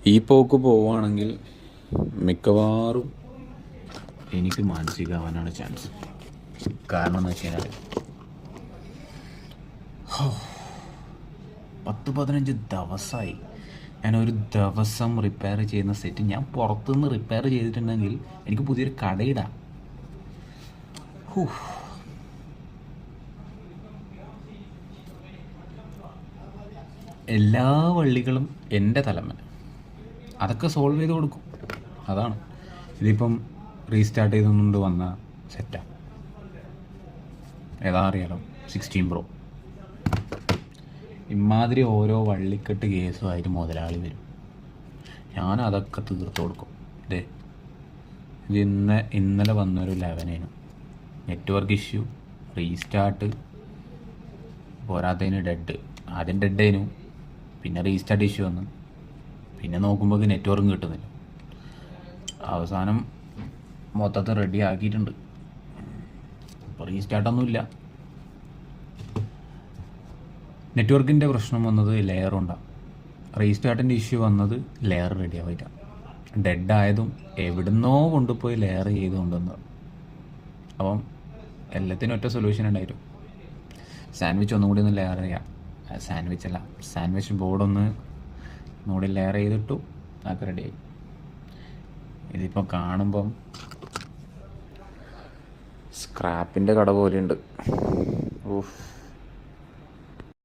ഈ പോക്ക് പോവുകയാണെങ്കിൽ മിക്കവാറും എനിക്ക് മാനസികമാവാനാണ് ചാൻസ്. കാരണം എന്ന് വെച്ച് കഴിഞ്ഞാൽ 10-15 ദിവസമായി ഞാനൊരു ദിവസം റിപ്പയർ ചെയ്യുന്ന സെറ്റ് ഞാൻ പുറത്തുനിന്ന് റിപ്പയർ ചെയ്തിട്ടുണ്ടെങ്കിൽ എനിക്ക് പുതിയൊരു കടയിടാം. എല്ലാ വള്ളികളും എൻ്റെ തലമ അതൊക്കെ സോൾവ് ചെയ്ത് കൊടുക്കും. അതാണ് ഇതിപ്പം റീസ്റ്റാർട്ട് ചെയ്തുകൊണ്ട് വന്ന സെറ്റാണ്. ഏതാ അറിയാലോ, 16 Pro. ഇമാതിരി ഓരോ വള്ളിക്കെട്ട് കേസുമായിട്ട് മുതലാളി വരും. ഞാൻ അതൊക്കെ തീർത്ത് കൊടുക്കും. ഇത് ഇന്നലെ വന്നൊരു 11 നെറ്റ്വർക്ക് ഇഷ്യൂ, റീസ്റ്റാർട്ട്, പോരാത്തതിന് ആദ്യം ഡെഡേനു, പിന്നെ റീസ്റ്റാർട്ട് ഇഷ്യൂ വന്നു, പിന്നെ നോക്കുമ്പോൾ നെറ്റ്വർക്കും കിട്ടുന്നില്ല. അവസാനം മൊത്തത്തിൽ റെഡി ആക്കിയിട്ടുണ്ട്. ഇപ്പോൾ റീസ്റ്റാർട്ടൊന്നുമില്ല. നെറ്റ്വർക്കിൻ്റെ പ്രശ്നം വന്നത് ലെയറുണ്ടാകും, റീസ്റ്റാർട്ടിൻ്റെ ഇഷ്യൂ വന്നത് ലെയർ റെഡി ആവില്ല, ഡെഡായതും എവിടുന്നോ കൊണ്ടുപോയി ലെയർ ചെയ്ത് കൊണ്ടുവന്നത്. അപ്പം എല്ലാത്തിനും ഒറ്റ സൊല്യൂഷൻ ഉണ്ടായിരുന്നു, സാൻഡ്വിച്ച് ഒന്നും കൂടി ഒന്ന് ലെയർ ചെയ്യാം. സാൻഡ്വിച്ച് ബോർഡൊന്ന് ഒന്നുകൂടി ലെയർ ചെയ്തിട്ടു, അതൊക്കെ റെഡിയായി. ഇതിപ്പോൾ കാണുമ്പം സ്ക്രാപ്പിൻ്റെ കട പോലെയുണ്ട്.